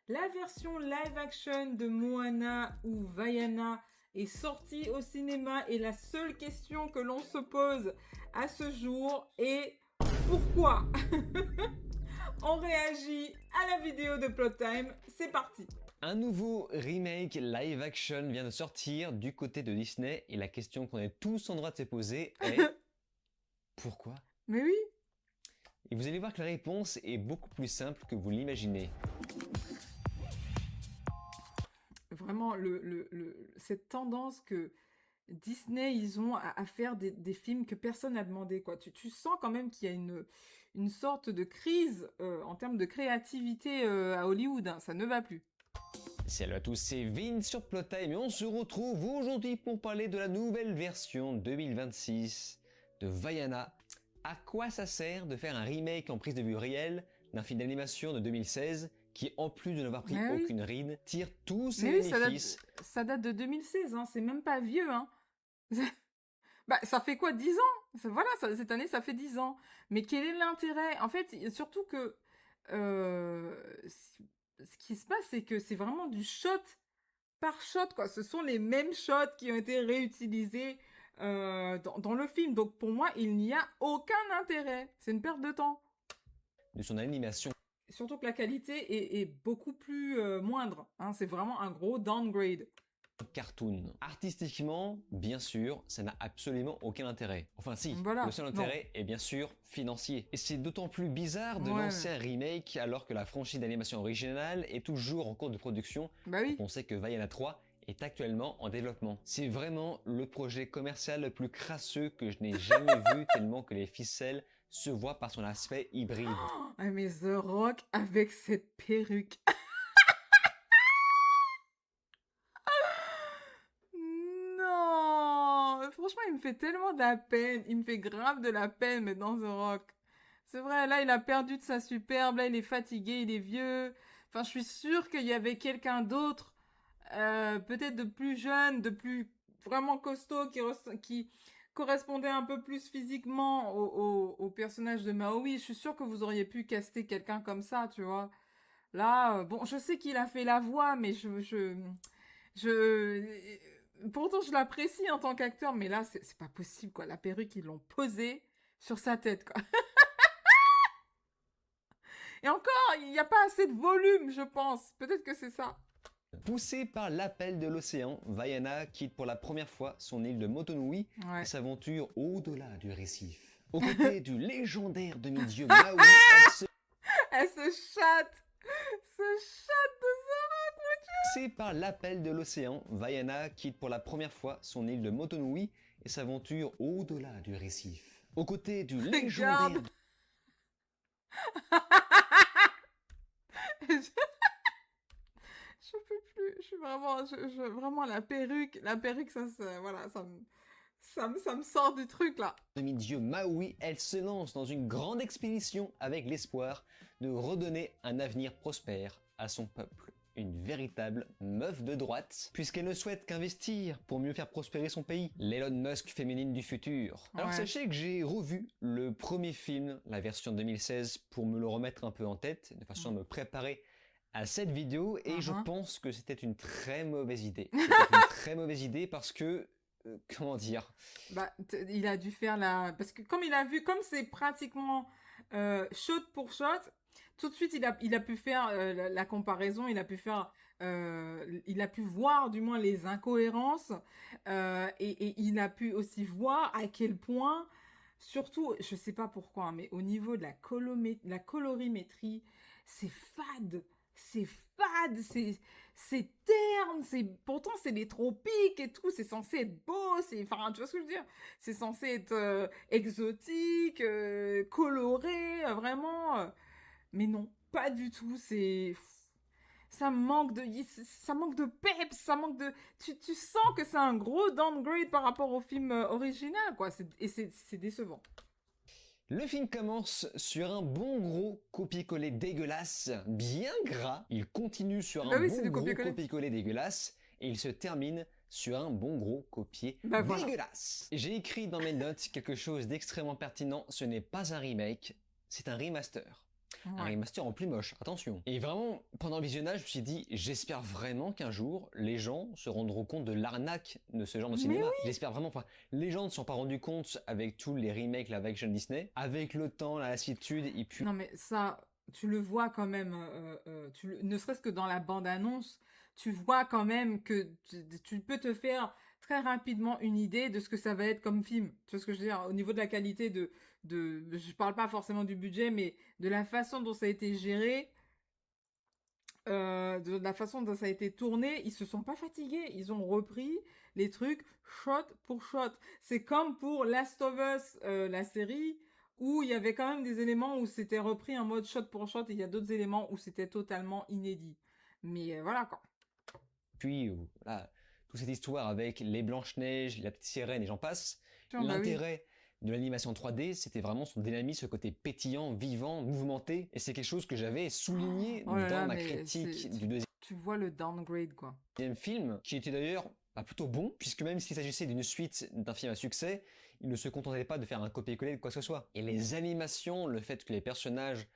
La version live action de Moana ou Vaiana est sortie au cinéma et la seule question que l'on se pose à ce jour est pourquoi? On réagit à la vidéo de Plot Time, c'est parti. Un nouveau remake live action vient de sortir du côté de Disney et la question qu'on est tous en droit de se poser est pourquoi? Mais oui. Et vous allez voir que la réponse est beaucoup plus simple que vous l'imaginez. Vraiment, cette tendance que Disney, ils ont à faire des films que personne n'a demandé, quoi. Tu sens quand même qu'il y a une sorte de crise en termes de créativité à Hollywood, hein. Ça ne va plus. Salut à tous, c'est Vince sur Plot Time et on se retrouve aujourd'hui pour parler de la nouvelle version 2026 de Vaiana. À quoi ça sert de faire un remake en prise de vue réelle d'un film d'animation de 2016 qui, en plus de n'avoir pris aucune ride, tire tous ses bénéfices? Ça date de 2016, hein. C'est même pas vieux, hein. Bah, ça fait quoi, 10 ans? Voilà, cette année, ça fait 10 ans. Mais quel est l'intérêt? En fait, surtout que ce qui se passe, c'est que c'est vraiment du shot par shot, quoi. Ce sont les mêmes shots qui ont été réutilisés dans le film. Donc, pour moi, il n'y a aucun intérêt. C'est une perte de temps. De son animation. Surtout que la qualité est beaucoup plus moindre, hein. C'est vraiment un gros downgrade. Cartoon. Artistiquement, bien sûr, ça n'a absolument aucun intérêt. Enfin si, voilà. Le seul intérêt est bien sûr financier. Et c'est d'autant plus bizarre de lancer un remake alors que la franchise d'animation originale est toujours en cours de production. Bah oui. On sait que Vaiana 3 est actuellement en développement. C'est vraiment le projet commercial le plus crasseux que je n'ai jamais vu tellement que les ficelles se voient par son aspect hybride. Oh, mais The Rock avec cette perruque. Non, franchement, il me fait tellement de la peine. Il me fait grave de la peine, mais dans The Rock. C'est vrai, là, il a perdu de sa superbe. Là, il est fatigué, il est vieux. Enfin, je suis sûre qu'il y avait quelqu'un d'autre, peut-être de plus jeune, de plus vraiment costaud, qui correspondait un peu plus physiquement au personnage de Maui. Je suis sûre que vous auriez pu caster quelqu'un comme ça, tu vois. Là, bon, je sais qu'il a fait la voix, mais pourtant, je l'apprécie en tant qu'acteur, mais là, c'est pas possible, quoi. La perruque, ils l'ont posée sur sa tête, quoi. Et encore, il n'y a pas assez de volume, je pense. Peut-être que c'est ça. Poussé par l'appel de l'océan, Vaiana quitte pour la première fois son île de Motonui et s'aventure au-delà du récif. Aux côtés du légendaire demi-dieu Maui, elle se chatte de Zora, mon Dieu. Poussé par l'appel de l'océan, Vaiana quitte pour la première fois son île de Motonui et s'aventure au-delà du récif. Aux côtés du légendaire... Je peux plus, je suis vraiment, vraiment la perruque, ça me sort du truc là. Demi-dieu Maui, elle se lance dans une grande expédition avec l'espoir de redonner un avenir prospère à son peuple. Une véritable meuf de droite, puisqu'elle ne souhaite qu'investir pour mieux faire prospérer son pays. L'Elon Musk féminine du futur. Alors sachez que j'ai revu le premier film, la version 2016, pour me le remettre un peu en tête, de façon à me préparer à cette vidéo, et je pense que c'était une très mauvaise idée. C'était une très mauvaise idée parce que comment dire? Bah, il a dû faire parce que comme il a vu, comme c'est pratiquement shot pour shot, tout de suite il a pu faire la comparaison, il a pu voir du moins les incohérences et il a pu aussi voir à quel point, surtout, je sais pas pourquoi, mais au niveau de la colorimétrie, c'est fade. C'est fade, c'est terne, pourtant c'est les tropiques et tout, c'est censé être beau, enfin, tu vois ce que je veux dire? C'est censé être exotique, coloré, vraiment. Mais non, pas du tout, ça manque de peps, tu sens que c'est un gros downgrade par rapport au film original, quoi, et c'est décevant. Le film commence sur un bon gros copier-coller dégueulasse, bien gras. Il continue sur un bon gros copier-coller dégueulasse et il se termine sur un bon gros copier dégueulasse. J'ai écrit dans mes notes quelque chose d'extrêmement pertinent, ce n'est pas un remake, c'est un remaster. Un Ouais. remaster en plus moche, attention. Et vraiment, pendant le visionnage, je me suis dit, j'espère vraiment qu'un jour, les gens se rendront compte de l'arnaque de ce genre de Mais cinéma. oui! J'espère vraiment, enfin, les gens ne se sont pas rendus compte avec tous les remakes live action Disney, avec le temps, la lassitude, et puis Non, mais ça, tu le vois quand même, ne serait-ce que dans la bande-annonce, tu vois quand même que tu peux te faire très rapidement une idée de ce que ça va être comme film. Tu vois ce que je veux dire? Au niveau de la qualité je parle pas forcément du budget, mais de la façon dont ça a été géré, de la façon dont ça a été tourné, ils se sont pas fatigués. Ils ont repris les trucs shot pour shot. C'est comme pour Last of Us, la série, où il y avait quand même des éléments où c'était repris en mode shot pour shot, et il y a d'autres éléments où c'était totalement inédit. Mais voilà quoi. voilà, toute cette histoire avec les Blanches-Neiges, la petite sirène et j'en passe. Bah oui. L'intérêt de l'animation 3D, c'était vraiment son dynamisme, ce côté pétillant, vivant, mouvementé, et c'est quelque chose que j'avais souligné Oh là dans là, ma mais critique du deuxième tu vois le downgrade quoi. film, qui était d'ailleurs plutôt bon, puisque même s'il s'agissait d'une suite d'un film à succès, il ne se contentait pas de faire un copier-coller de quoi que ce soit. Et les animations, le fait que les personnages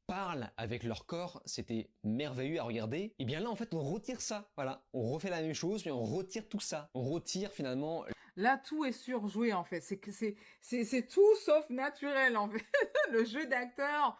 parlent avec leur corps, c'était merveilleux à regarder. Et bien là, en fait, on retire ça. Voilà, on refait la même chose, mais on retire tout ça. On retire finalement. Là, tout est surjoué en fait. C'est tout sauf naturel en fait. Le jeu d'acteur,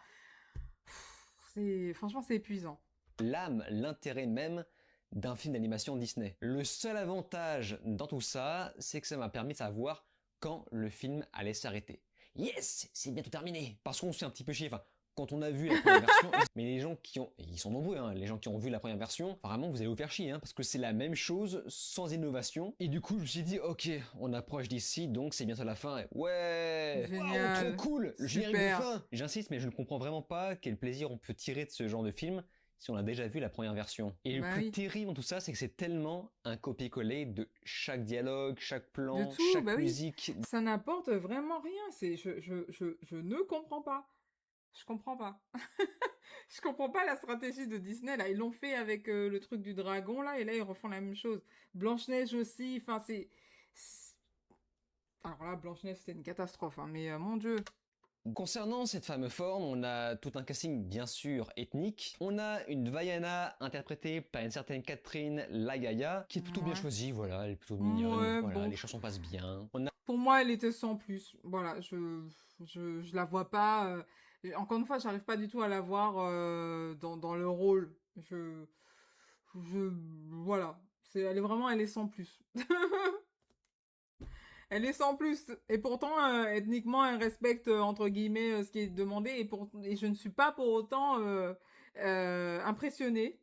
franchement, c'est épuisant. L'âme, l'intérêt même d'un film d'animation Disney. Le seul avantage dans tout ça, c'est que ça m'a permis de savoir quand le film allait s'arrêter. Yes, c'est bientôt terminé. Parce qu'on s'est un petit peu chier, enfin, quand on a vu la première version, mais les gens qui ont, et ils sont nombreux, hein, les gens qui ont vu la première version, vraiment vous allez vous faire chier, hein, parce que c'est la même chose sans innovation. Et du coup, je me suis dit, ok, on approche d'ici, donc c'est bientôt la fin. Ouais, Génial. wow, trop cool, le générique de Super. fin. J'insiste, mais je ne comprends vraiment pas quel plaisir on peut tirer de ce genre de film si on a déjà vu la première version. Et le Bah plus oui. terrible dans tout ça, c'est que c'est tellement un copier-coller de chaque dialogue, chaque De plan, tout, chaque bah oui. musique. Ça n'apporte vraiment rien. Je ne comprends pas. Je comprends pas. Je comprends pas la stratégie de Disney là. Ils l'ont fait avec le truc du dragon là, et là ils refont la même chose. Blanche-Neige aussi. Enfin alors là, Blanche-Neige c'était une catastrophe, hein, mais mon Dieu. Concernant cette fameuse forme, on a tout un casting bien sûr ethnique. On a une Vaiana interprétée par une certaine Catherine Lagaya, qui est plutôt bien Ouais. choisie, voilà, elle est plutôt mignonne, Ouais, voilà, bon. les chansons passent bien. On a Pour moi, elle était sans plus. Voilà, je la vois pas. Encore une fois, j'arrive pas du tout à la voir dans le rôle. Je, voilà. Elle est sans plus. Elle est sans plus. Et pourtant, ethniquement, elle respecte, entre guillemets, ce qui est demandé. Et je ne suis pas pour autant impressionnée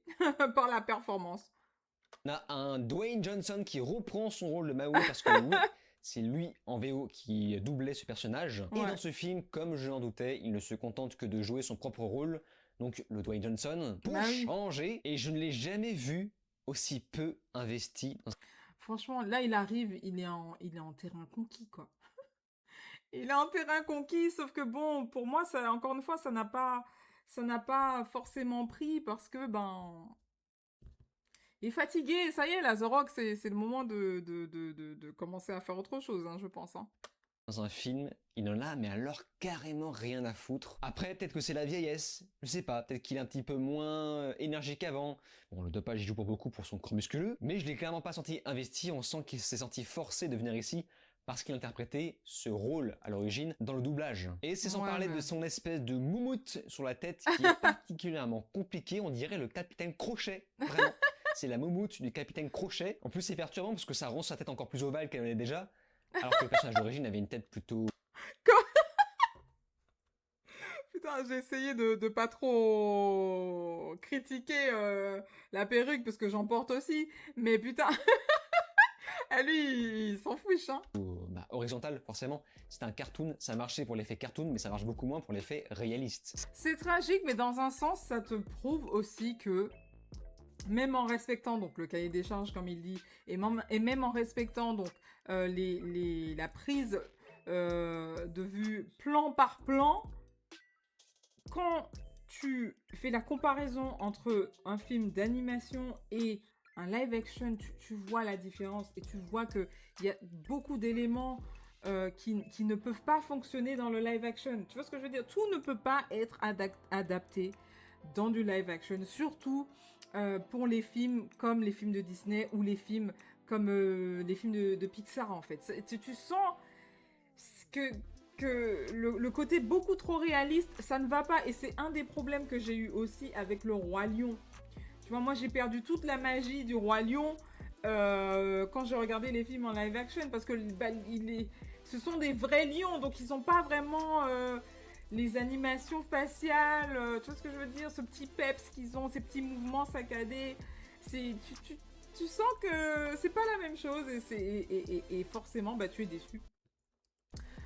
par la performance. On a un Dwayne Johnson qui reprend son rôle de Maui parce que oui, c'est lui en VO qui doublait ce personnage. Et Ouais. dans ce film, comme je l'en doutais, il ne se contente que de jouer son propre rôle, donc le Dwayne Johnson, pour Bah oui. changer. Et je ne l'ai jamais vu aussi peu investi dans Franchement, là, il arrive, il est en terrain conquis, quoi. Il est en terrain conquis, sauf que bon, pour moi, ça, encore une fois, ça n'a pas forcément pris parce que, ben, il est fatigué. Ça y est, là, The Rock, c'est le moment de commencer à faire autre chose, hein, je pense, hein. dans un film, il en a mais alors carrément rien à foutre. Après, peut-être que c'est la vieillesse, je sais pas, peut-être qu'il est un petit peu moins énergique qu'avant. Bon, le dopage il joue pour beaucoup pour son corps musculeux, mais je l'ai clairement pas senti investi, on sent qu'il s'est senti forcé de venir ici parce qu'il interprétait ce rôle à l'origine dans le doublage. Et c'est sans Ouais, parler mais... de son espèce de moumoute sur la tête qui est particulièrement compliqué, on dirait le capitaine Crochet, vraiment. C'est la moumoute du capitaine Crochet. En plus, c'est perturbant parce que ça rend sa tête encore plus ovale qu'elle en est déjà. Alors que le personnage d'origine avait une tête plutôt... Putain, j'ai essayé de pas trop critiquer la perruque parce que j'en porte aussi. Mais putain, lui, il s'en fiche, hein. horizontale, forcément. C'est un cartoon, ça marchait pour l'effet cartoon, mais ça marche beaucoup moins pour l'effet réaliste. C'est tragique, mais dans un sens, ça te prouve aussi que même en respectant donc le cahier des charges comme il dit, et même en respectant donc la prise de vue plan par plan, quand tu fais la comparaison entre un film d'animation et un live action, tu vois la différence et tu vois qu'il y a beaucoup d'éléments qui ne peuvent pas fonctionner dans le live action. Tu vois ce que je veux dire? Tout ne peut pas être adapté dans du live action, surtout pour les films comme les films de Disney ou les films comme les films de Pixar, en fait. Tu sens que le côté beaucoup trop réaliste, ça ne va pas. Et c'est un des problèmes que j'ai eu aussi avec le Roi Lion. Tu vois, moi, j'ai perdu toute la magie du Roi Lion quand j'ai regardé les films en live action, parce que ce sont des vrais lions, donc ils n'ont pas vraiment les animations faciales, tu vois ce que je veux dire, ce petit peps qu'ils ont, ces petits mouvements saccadés. Tu sens que c'est pas la même chose, et forcément, bah, tu es déçu.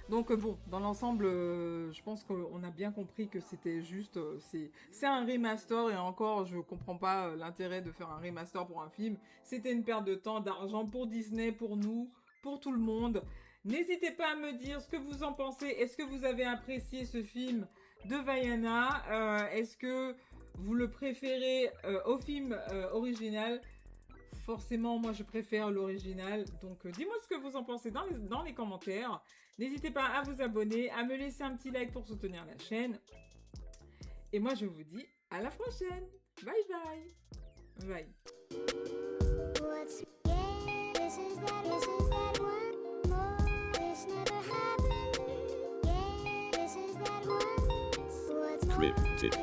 Donc bon, dans l'ensemble, je pense qu'on a bien compris que c'était juste, c'est un remaster, et encore, je comprends pas l'intérêt de faire un remaster pour un film. C'était une perte de temps, d'argent pour Disney, pour nous, pour tout le monde. N'hésitez pas à me dire ce que vous en pensez. Est-ce que vous avez apprécié ce film de Vaiana? Est-ce que vous le préférez au film original? Forcément, moi, je préfère l'original. Donc, dis-moi ce que vous en pensez dans les commentaires. N'hésitez pas à vous abonner, à me laisser un petit like pour soutenir la chaîne. Et moi, je vous dis à la prochaine. Bye bye. Bye. Cryptid.